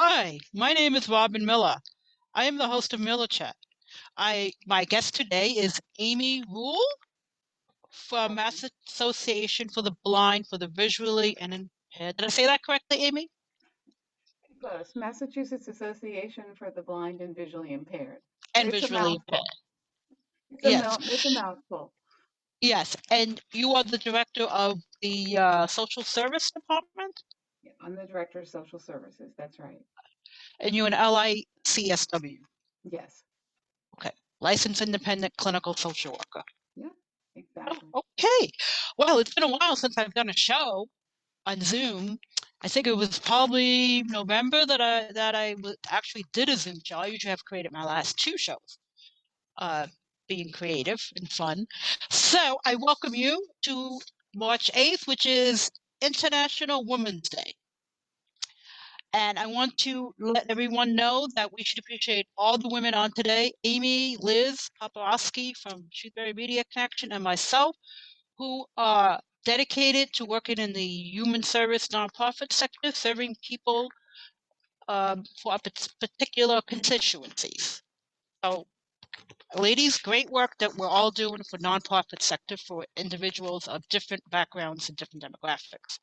Hi, my name is Robbin Miller. I am the host of Miller Chat. My guest today is Amy Ruell from Mass Association for the Blind for the Visually and Impaired. Did I say that correctly, Amy? Close. Massachusetts Association for the Blind and Visually Impaired. And It's a visually impaired. mouthful. Yes, It's a mouthful. yes. And you are the director of the Social Service Department, Yeah, I'm the Director of Social Services. That's right. and you're an LICSW. Yes. Okay, licensed independent clinical social worker. Yeah, Oh, exactly. okay. Well, it's been a while since I've done a show on Zoom. I think it was probably November that I actually did a Zoom show. I usually have created my last two shows, being creative and fun. So I welcome you to March 8th, which is International Women's Day. And I want to let everyone know that we should appreciate all the women on today: Amy, Liz, Paparoski from Shrewsbury Media Connection, and myself, who are dedicated to working in the human service nonprofit sector, serving people for particular constituencies. So, ladies, great work that we're all doing for nonprofit sector for individuals of different backgrounds and different demographics.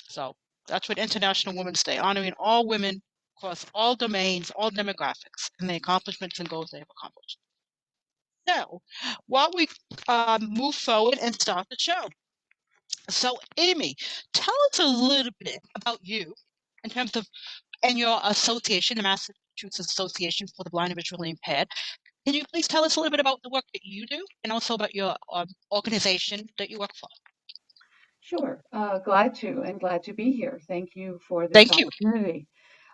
So that's what International Women's Day, honoring all women across all domains, all demographics, and the accomplishments and goals they have accomplished. So, while we move forward and start the show, so, Amy, tell us a little bit about you in terms of and your association, the Massachusetts Association for the Blind and Visually Impaired. Can you please tell us a little bit about the work that you do and also about your organization that you work for? Sure. Glad to, and glad to be here. Thank you for this Thank you. opportunity.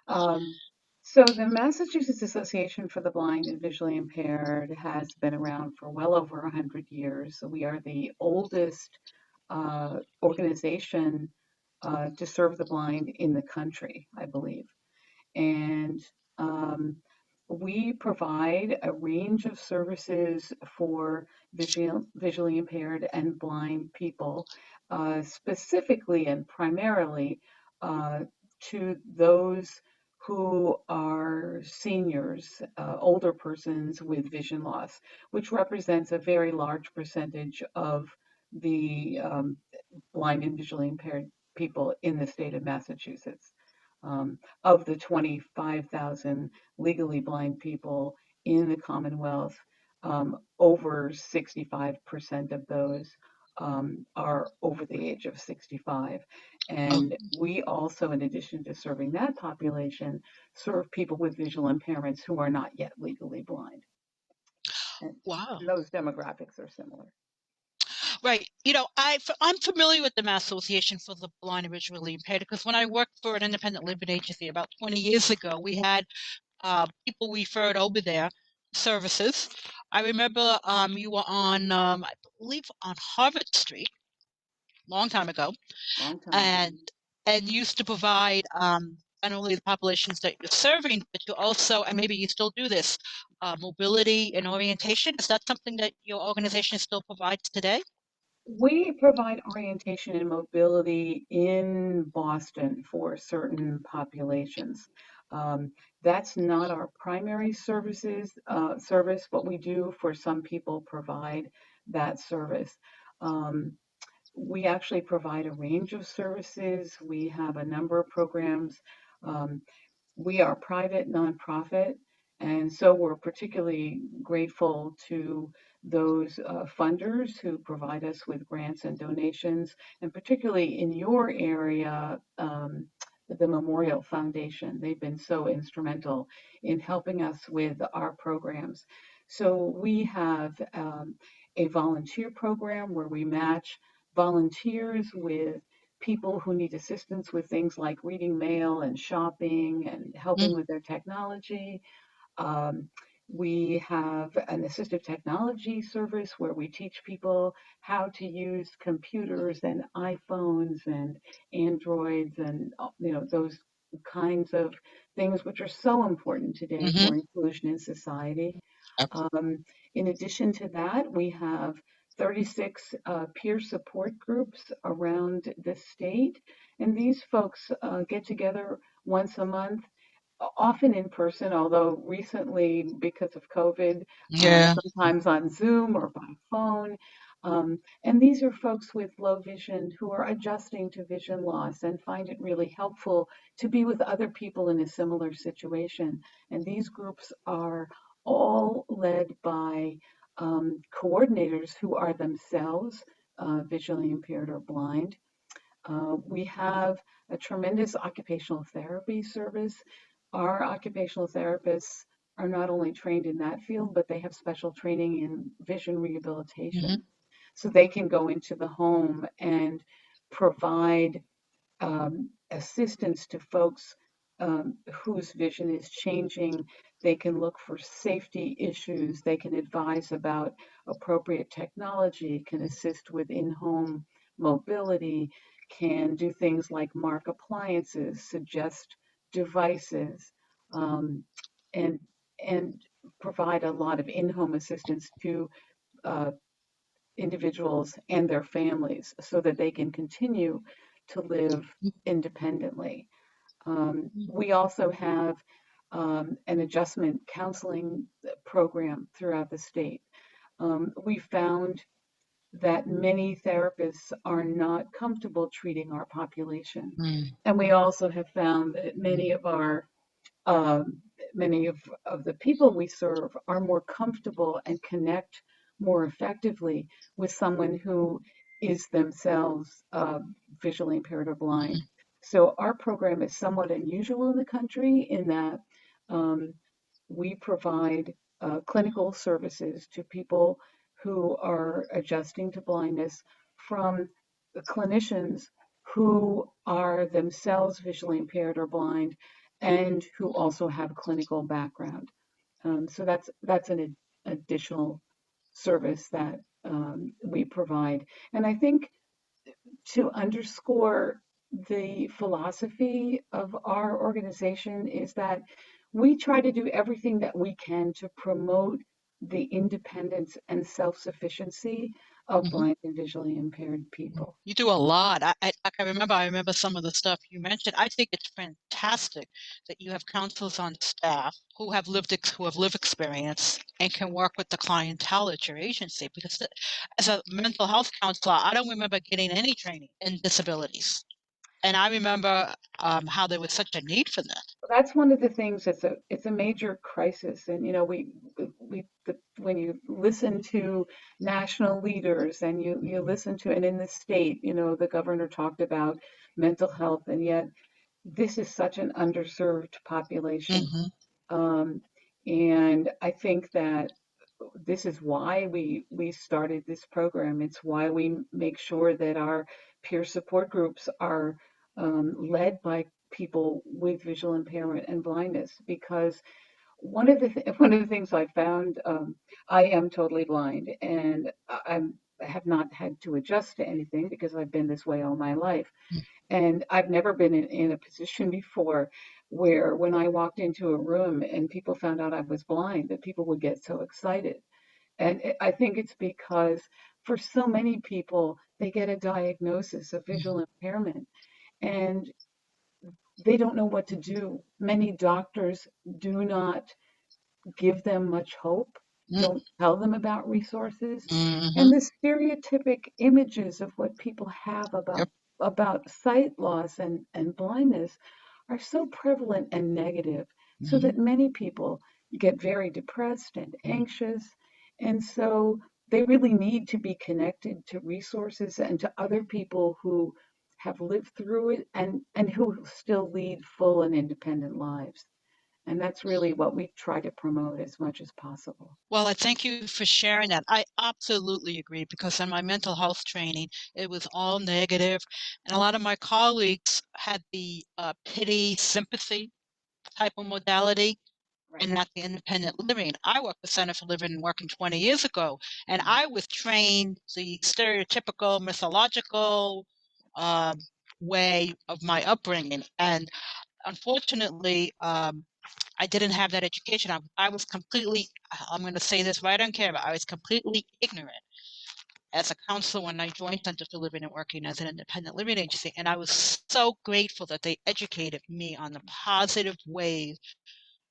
Um, so the Massachusetts Association for the Blind and Visually Impaired has been around for well over 100 years. We are the oldest organization to serve the blind in the country, I believe. And um, we provide a range of services for visually impaired and blind people, specifically and primarily to those who are seniors, older persons with vision loss, which represents a very large percentage of the blind and visually impaired people in the state of Massachusetts. Of the 25,000 legally blind people in the Commonwealth, over 65% of those are over the age of 65. Oh, And we also, in addition to serving that population, serve people with visual impairments who are not yet legally blind. And wow. those demographics are similar. Right. I'm familiar with the Mass Association for the Blind and Visually Impaired because when I worked for an independent living agency about 20 years ago, we had people referred over there services. I remember you were on, I believe, on Harvard Street, long time ago, Long time ago. and used to provide not only the populations that you're serving, but you also, and maybe you still do this, mobility and orientation. Is that something that your organization still provides today? We provide orientation and mobility in Boston for certain populations. Um, that's not our primary service, but we do for some people provide that service. Um, we actually provide a range of services. We have a number of programs. Um, we are private nonprofit, and so we're particularly grateful to those funders who provide us with grants and donations, and particularly in your area, the Memorial Foundation. They've been so instrumental in helping us with our programs. So we have a volunteer program where we match volunteers with people who need assistance with things like reading mail and shopping and helping Mm, with their technology. Um, we have an assistive technology service where we teach people how to use computers and iPhones and Androids and those kinds of things which are so important today hmm for inclusion in society. Um, in addition to that, we have 36 peer support groups around the state, and these folks get together once a month often in person, although recently, because of COVID, Yeah. sometimes on Zoom or by phone. And these are folks with low vision who are adjusting to vision loss and find it really helpful to be with other people in a similar situation. And these groups are all led by coordinators who are themselves visually impaired or blind. We have a tremendous occupational therapy service. Our occupational therapists are not only trained in that field, but they have special training in vision Hmm. rehabilitation. So they can go into the home and provide assistance to folks whose vision is changing. They can look for safety issues. They can advise about appropriate technology, can assist with in home mobility, can do things like mark appliances, suggest devices, um, and, and provide a lot of in home assistance to uh, individuals and their families so that they can continue to live independently. We also have an adjustment counseling program throughout the state. We found that many therapists are not comfortable treating our population. Mm. And we also have found that um, many of the people we serve are more comfortable and connect more effectively with someone who is themselves visually impaired or blind. So our program is somewhat unusual in the country in that um, we provide clinical services to people who are adjusting to blindness from clinicians who are themselves visually impaired or blind and who also have clinical background. So that's an additional service that we provide. And I think to underscore the philosophy of our organization is that we try to do everything that we can to promote the independence and self-sufficiency of Hmm. blind and visually impaired people. You do a lot. I remember some of the stuff you mentioned. I think it's fantastic that you have counselors on staff who have lived experience and can work with the clientele at your agency. Because as a mental health counselor, I don't remember getting any training in disabilities, and I remember how there was such a need for that. That's one of the things that's it's a major crisis. And when you listen to national leaders and you listen to, and in the state, the governor talked about mental health, and yet this is such an underserved population. Hmm. Um, and I think that this is why we started this program. It's why we make sure that our peer support groups are led by people with visual impairment and blindness. Because one of the things I found, I am totally blind, and I have not had to adjust to anything because I've been this way all my life. And I've never been in a position before where when I walked into a room and people found out I was blind, that people would get so excited. And I think it's because for so many people, they get a diagnosis of visual impairment and they don't know what to do. Many doctors do not give them much hope, don't tell them about resources. Hmm. And the stereotypic images of what people have Yep. about sight loss and blindness are so prevalent and negative, so Hmm. that many people get very depressed and anxious. And so they really need to be connected to resources and to other people who have lived through it and who still lead full and independent lives. And that's really what we try to promote as much as possible. Well, I thank you for sharing that. I absolutely agree because in my mental health training, it was all negative, and a lot of my colleagues had the pity, sympathy type of modality and Right. not the independent living. I worked the Center for Living and Working 20 years ago, and I was trained the stereotypical mythological uh, way of my upbringing. And unfortunately, I didn't have that education. I was completely, I'm going to say this right on camera, I was completely ignorant as a counselor when I joined Center for Living and Working as an independent living agency, and I was so grateful that they educated me on the positive ways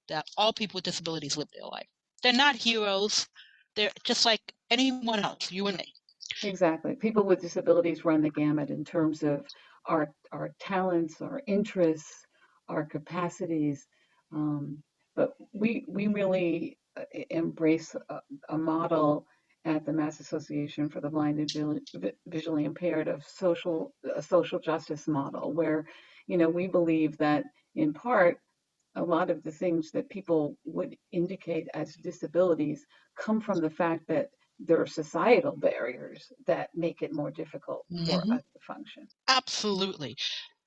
that all people with disabilities live their life. They're not heroes. They're just like anyone else, you and me. Exactly. People with disabilities run the gamut in terms of our talents, our interests, our capacities. Um, but we really embrace a model at the Mass Association for the Blind and Visually Impaired of a social justice model, where we believe that in part a lot of the things that people would indicate as disabilities come from the fact that there are societal barriers that make it more difficult for Hmm. us to function. Absolutely.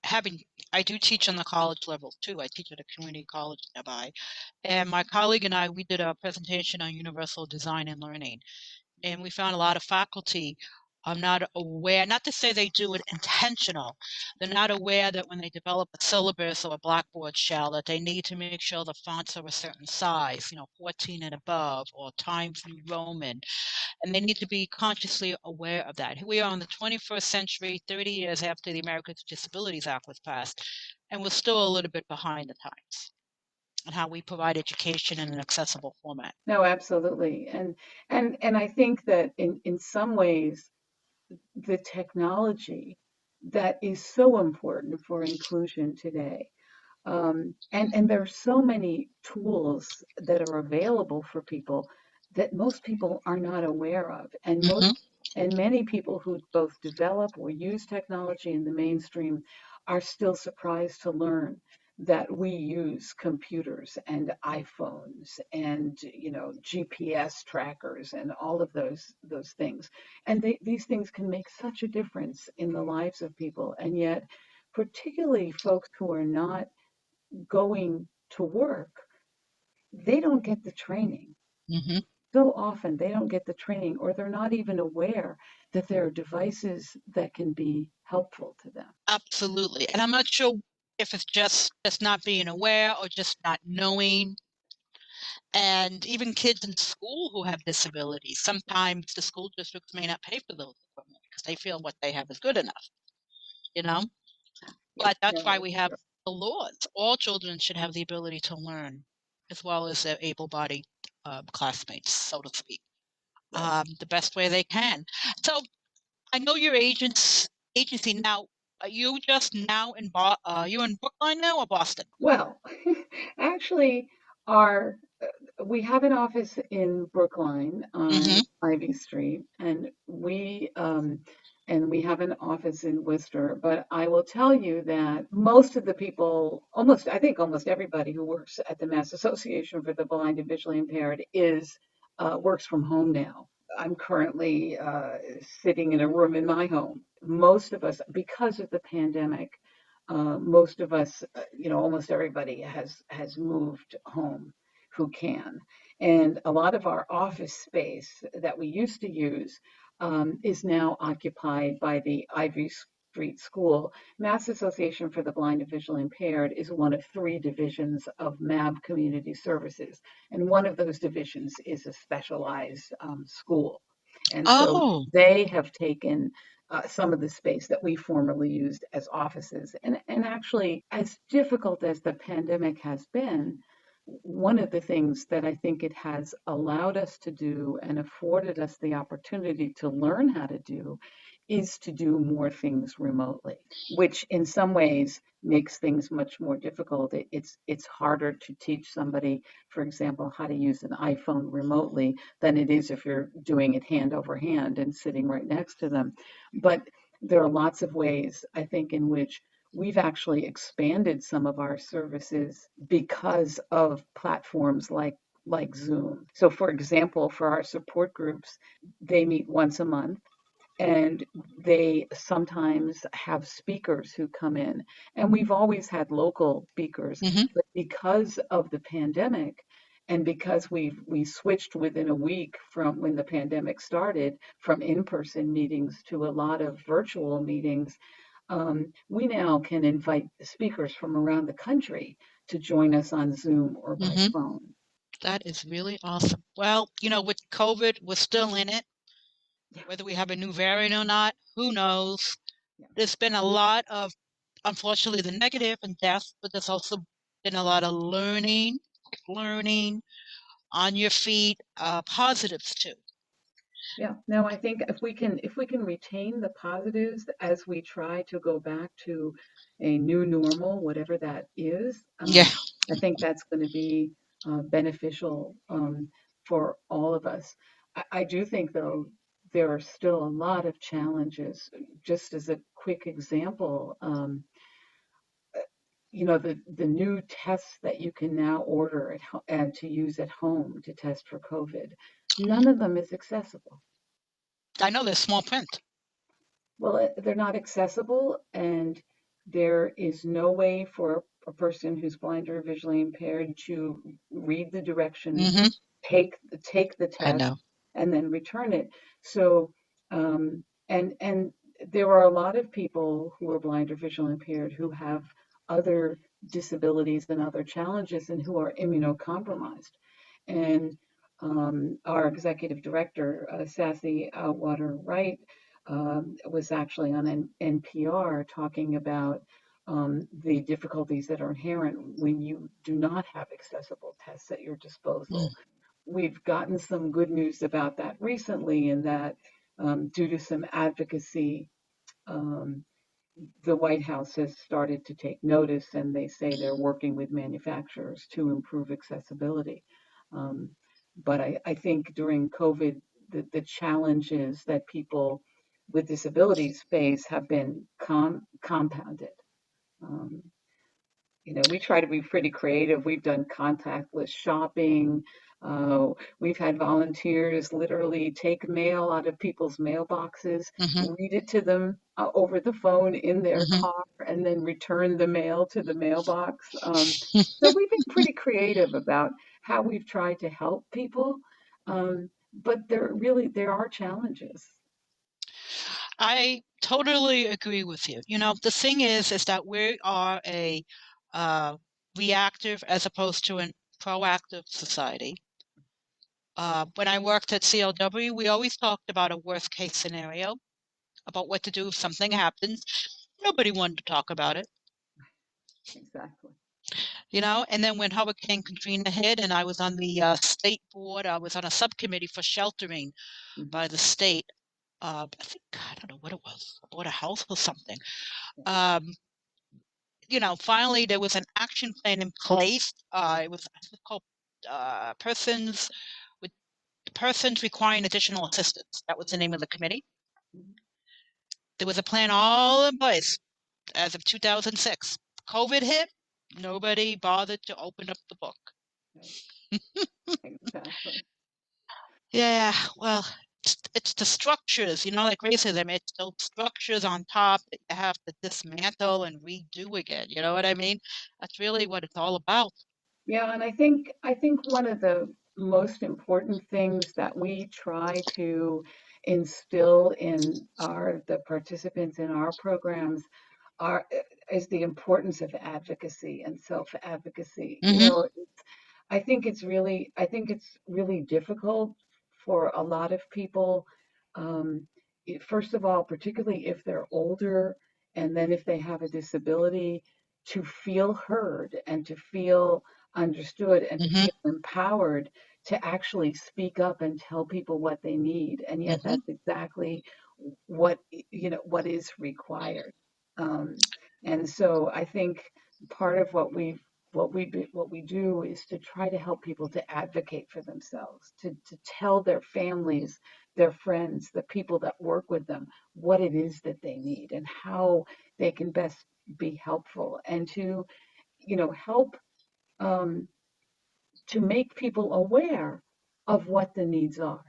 Having I do teach on the college level too. I teach at a community college nearby. And my colleague and I, we did a presentation on universal design and learning. And we found a lot of faculty are not aware, not to say they do it intentional, they're not aware that when they develop a syllabus or a Blackboard shell, that they need to make sure the fonts are a certain size, 14 and above, or Times New Roman, and they need to be consciously aware of that. We are in the 21st century, 30 years after the Americans with Disabilities Act was passed, and we're still a little bit behind the times on how we provide education in an accessible format. No, absolutely. And I think that in some ways the technology that is so important for inclusion today. And there are so many tools that are available for people that most people are not aware of, Hmm. and many people who both develop or use technology in the mainstream are still surprised to learn that we use computers and iPhones and GPS trackers and all of those things, and these things can make such a difference in the lives of people, and yet particularly folks who are not going to work, they don't get the training. Hmm. So often they don't get the training, or they're not even aware that there are devices that can be helpful to them. Absolutely. And I'm not sure if it's just not being aware or just not knowing. And even kids in school who have disabilities, sometimes the school districts may not pay for those equipment because they feel what they have is good enough, you know? Yep, But that's no, why it's we have true. the laws. All children should have the ability to learn, as well as their able-bodied classmates, so to speak, Right. the best way they can. So I know your agency now. Are you just now you in Brookline now or Boston? Well, actually, our we have an office in Brookline Mm-hmm. on Ivy Street, and we have an office in Worcester. But I will tell you that most of the people, I think almost everybody who works at the Mass Association for the Blind and Visually Impaired is works from home now. I'm currently sitting in a room in my home. Most of us, because of the pandemic, most of us, almost everybody has moved home who can. And a lot of our office space that we used to use is now occupied by the Ivy Street School. Mass Association for the Blind and Visually Impaired is one of three divisions of MAB Community Services. And one of those divisions is a specialized school. And so Oh. they have taken some of the space that we formerly used as offices. And actually, as difficult as the pandemic has been, one of the things that I think it has allowed us to do and afforded us the opportunity to learn how to do is to do more things remotely, which in some ways makes things much more difficult. It's harder to teach somebody, for example, how to use an iPhone remotely than it is if you're doing it hand over hand and sitting right next to them. But there are lots of ways, I think, in which we've actually expanded some of our services because of platforms like Zoom. So for example, for our support groups, they meet once a month and they sometimes have speakers who come in. And we've always had local speakers, Mm-hmm. but because of the pandemic and because we switched within a week from when the pandemic started from in-person meetings to a lot of virtual meetings, we now can invite speakers from around the country to join us on Zoom or by Mm-hmm. phone. That is really awesome. Well, with COVID, we're still in it. Yeah, Whether we have a new variant or not, who knows? yeah, There's been a lot of, unfortunately, the negative and death, but there's also been a lot of learning on your feet, positives too. yeah. No, I think if we can retain the positives as we try to go back to a new normal, whatever that is, Yeah, I think that's going to be beneficial for all of us. I do think, though, there are still a lot of challenges. Just as a quick example, the new tests that you can now order and to use at home to test for COVID, none of them is accessible. I know there's small print. Well, they're not accessible, and there is no way for a person who's blind or visually impaired to read the directions, Hmm. take the I test, know. and then return it. So, and there are a lot of people who are blind or visually impaired who have other disabilities and other challenges and who are immunocompromised. And our executive director, Sassy Outwater Wright, was actually on NPR talking about the difficulties that are inherent when you do not have accessible tests at your disposal. Mm. We've gotten some good news about that recently, in that due to some advocacy, um, the White House has started to take notice, and they say they're working with manufacturers to improve accessibility. Um, but I think during COVID, the challenges that people with disabilities face have been compounded. Um, we try to be pretty creative. We've done contactless shopping. We've had volunteers literally take mail out of people's mailboxes, Hmm. read it to them over the phone in their Hmm. car, and then return the mail to the mailbox. So we've been pretty creative about how we've tried to help people. But there are challenges. I totally agree with you. The thing is that we are a uh, reactive as opposed to a proactive society. When I worked at CLW, we always talked about a worst case scenario, about what to do if something happens. Nobody wanted to talk about it, Exactly. And then when Hurricane Katrina hit, and I was on the state board, I was on a subcommittee for sheltering Mhm. by the state. I think, I don't know what it was, Board of Health or something. Yeah. Um, finally there was an action plan in place. It was called persons with persons requiring additional assistance. That was the name of the committee. Mhm. There was a plan all in place as of 2006. COVID hit. Nobody bothered to open up the book. Right. Exactly. Yeah, well, it's the structures, like racism. It's those structures on top that you have to dismantle and redo again. You know what I mean? That's really what it's all about. Yeah, and I think one of the most important things that we try to instill in the participants in our programs are is the importance of advocacy and self-advocacy. Hmm. I think it's really difficult for a lot of people. First of all, particularly if they're older, and then if they have a disability, to feel heard and to feel understood and to Hmm. feel empowered to actually speak up and tell people what they need. And yet Hmm. that's exactly what is required. Um, and so I think part of what we do is to try to help people to advocate for themselves, to tell their families, their friends, the people that work with them, what it is that they need and how they can best be helpful, and to help um, to make people aware of what the needs are,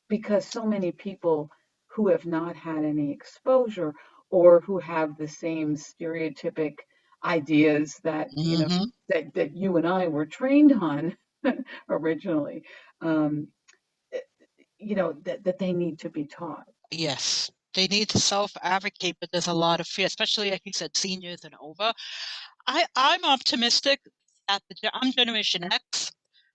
because so many people who have not had any exposure, or who have the same stereotypic ideas that Hmm. that you and I were trained on originally, um, that they need to be taught. Yes, they need to self-advocate, but there's a lot of fear, especially like you said, seniors and over. I'm optimistic I'm Generation X,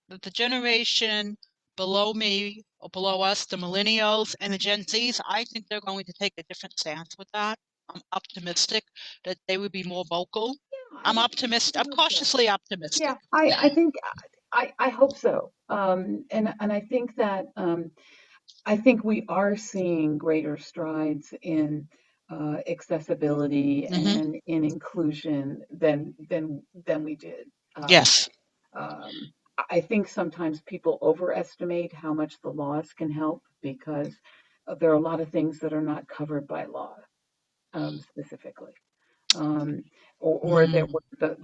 that the generation below me or below us, the millennials and the Gen Zs, I think they're going to take a different stance with that. I'm optimistic that they would be more vocal. Yeah, I'm optimistic. I I'm hope so. cautiously Yeah, optimistic. I think I hope so. And I think that I think we are seeing greater strides in accessibility Hmm. and in inclusion than we did. Yes. Um, I think sometimes people overestimate how much the laws can help because there are a lot of things that are not covered by law specifically. Um, or that Mm.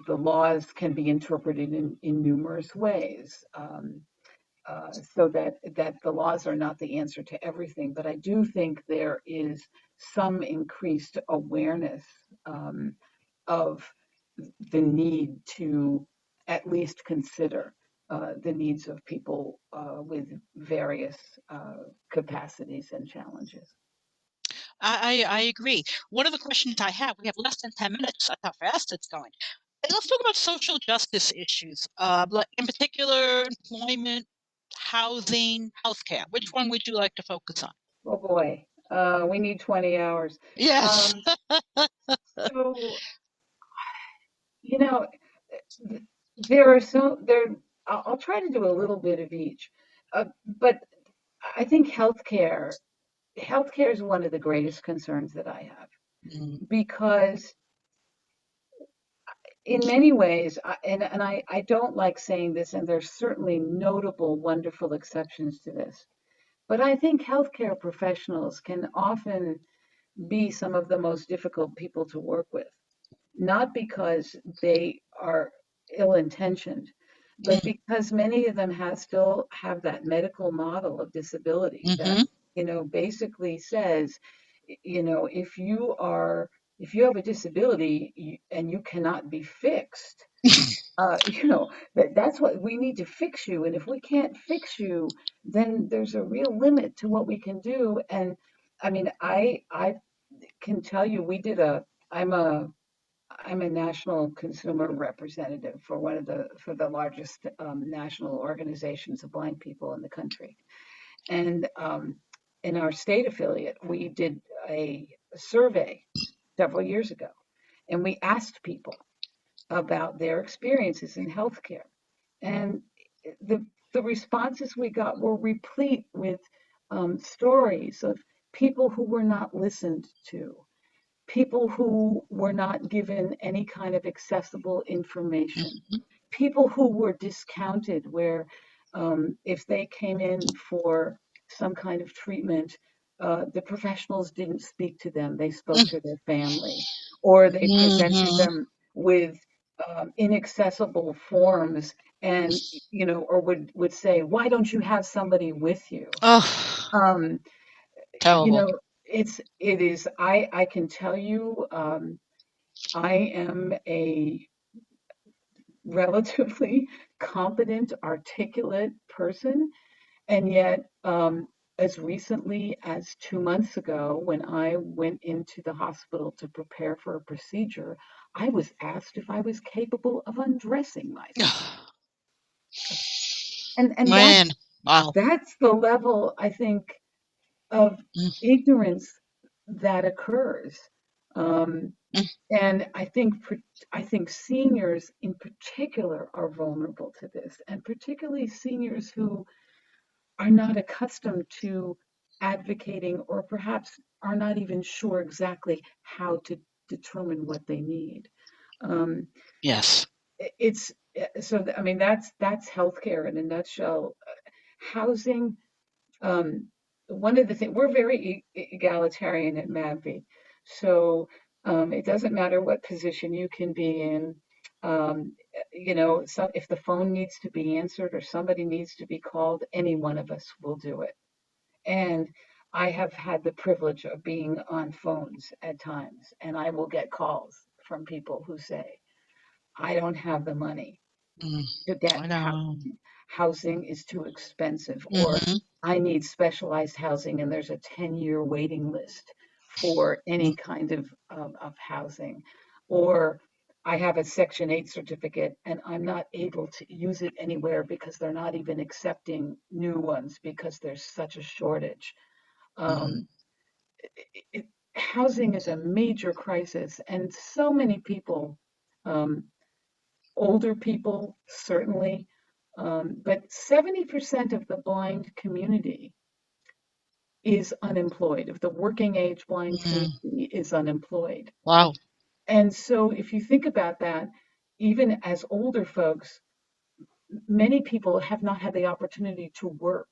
the laws can be interpreted in numerous ways. So that the laws are not the answer to everything. But I do think there is some increased awareness of the need to at least consider the needs of people with various capacities and challenges. I agree. One of the questions I have, we have less than 10 minutes. That's how fast it's going. And let's talk about social justice issues, like in particular, employment, housing, healthcare. Which one would you like to focus on? Oh boy, we need 20 hours. Yes. Um, so, you know, th- there are so there. I'll try to do a little bit of each, but I think healthcare is one of the greatest concerns that I have Mm, because in many ways, I don't like saying this, and there's certainly notable, wonderful exceptions to this, but I think healthcare professionals can often be some of the most difficult people to work with, not because they are ill-intentioned, but mm, because many of them still have that medical model of disability that, mm-hmm. basically says, if you have a disability and you cannot be fixed, that's what we need to fix you. And if we can't fix you, then there's a real limit to what we can do. And I mean, I can tell you, I'm a I'm a national consumer representative for for the largest national organizations of blind people in the country. And in our state affiliate, we did a survey several years ago, and we asked people about their experiences in healthcare. And the the responses we got were replete with stories of people who were not listened to, people who were not given any kind of accessible information, Mm-hmm. people who were discounted, where if they came in for some kind of treatment, the professionals didn't speak to them, they spoke to their family, or they presented Mm-hmm. them with inaccessible forms and, or would say, why don't you have somebody with you? Oh, Um, you terrible. know, it is, I can tell you, I am a relatively competent, articulate person. And yet, as recently as 2 months ago, when I went into the hospital to prepare for a procedure, I was asked if I was capable of undressing myself. And Man, wow. that's the level, I think, of Mm, ignorance that occurs. Um, mm, and I think seniors in particular are vulnerable to this, and particularly seniors who are not accustomed to advocating or perhaps are not even sure exactly how to determine what they need. Um, yes. it's I mean, that's healthcare in a nutshell. Housing, um, one of the things, we're very egalitarian at MABVI. So it doesn't matter what position you can be in. So if the phone needs to be answered or somebody needs to be called, any one of us will do it. And I have had the privilege of being on phones at times, and I will get calls from people who say, I don't have the money Mm, to get I know. housing. Housing is too expensive, or Mm-hmm. I need specialized housing, and there's a 10-year waiting list for any kind of housing, or I have a Section 8 certificate and I'm not able to use it anywhere because they're not even accepting new ones because there's such a shortage. Mhm. Um, Housing is a major crisis, and so many people, um, older people certainly, but 70% of the blind community is unemployed. Of the working age blind Mhm. community is unemployed. Wow. And so if you think about that, even as older folks, many people have not had the opportunity to work.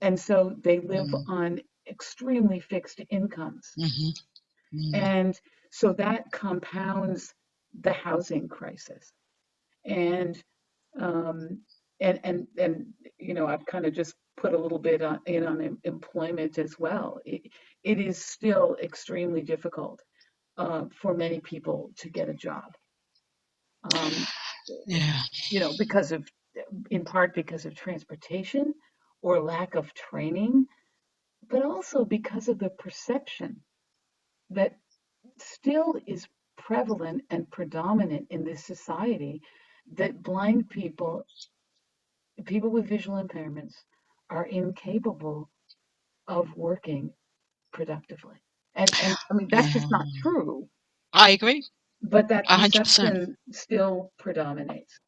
And so they live Mhm. on extremely fixed incomes. Mhm. Mhm. And so that compounds the housing crisis. And um, and I've kind of just put a little bit on employment as well. It is still extremely difficult for many people to get a job. Um, Yeah. because of, in part because of transportation or lack of training, but also because of the perception that still is prevalent and predominant in this society that blind people, people with visual impairments, are incapable of working productively. And I mean, that's just not Yeah. true, I agree. but that 100%. perception still predominates.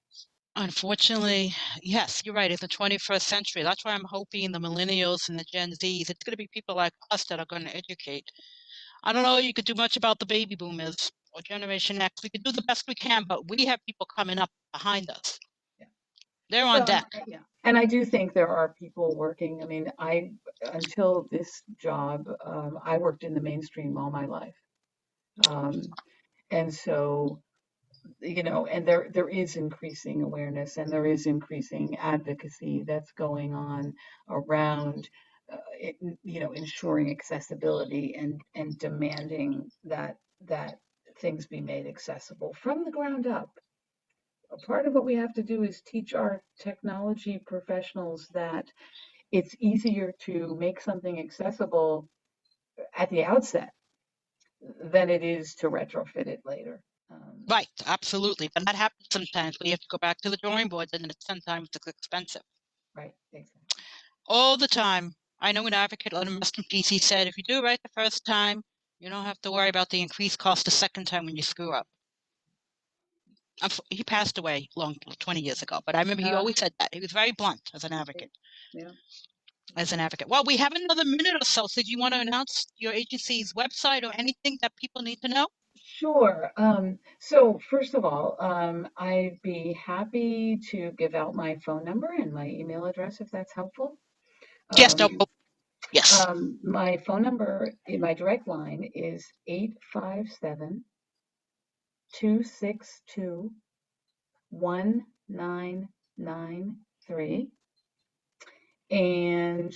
Unfortunately, yes, you're right. It's the 21st century. That's why I'm hoping the millennials and the Gen Zs, it's going to be people like us that are going to educate. I don't know you could do much about the baby boomers or Generation X. We could do the best we can, but we have people coming up behind us. Yeah. They're on Well, deck. yeah. And I do think there are people working. I mean, until this job, I worked in the mainstream all my life. Um, and so, and there is increasing awareness and there is increasing advocacy that's going on around, ensuring accessibility and demanding that things be made accessible from the ground up. A part of what we have to do is teach our technology professionals that it's easier to make something accessible at the outset than it is to retrofit it later. Right, absolutely. But that happens sometimes. We have to go back to the drawing board, and it's sometimes it's expensive. Right, exactly. All the time. I know an advocate, let him rest in peace, he said, if you do it right the first time, you don't have to worry about the increased cost the second time when you screw up. He passed away 20 years ago, but I remember he Uh, always said that. He was very blunt yeah, yeah. as an advocate. Well, we have another minute or so. So do you want to announce your agency's website or anything that people need to know? Sure. So first of all, I'd be happy to give out my phone number and my email address if that's helpful. Yes, no, Um, yes. my phone number, my direct line is 857-262-1993. And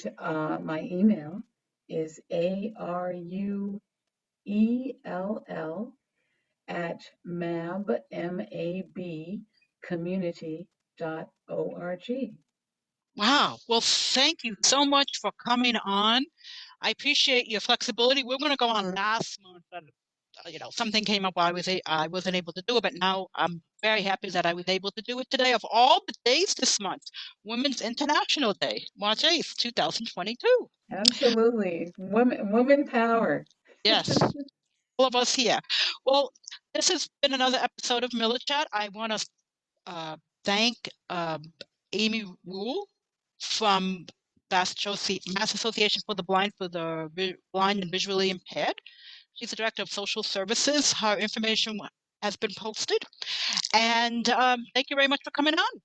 my email is ARUELL at MAB community.org. Wow. Well, thank you so much for coming on. I appreciate your flexibility. We're going to go on last month, but something came up while I wasn't able to do it, but now I'm very happy that I was able to do it today. Of all the days this month, Women's International Day, March 8th, 2022. Absolutely. Woman power. Yes, all of us here. Well, this has been another episode of Miller Chat. I want to uh, thank Amy Ruell from Mass Association for the Blind Blind and Visually Impaired. She's the director of social services. Her information has been posted. And thank you very much for coming on.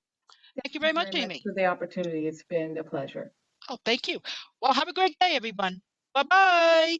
Thank you Thank very you much, very much Amy. for the opportunity. It's been a pleasure. Oh, thank you. Well, have a great day, everyone. Bye bye.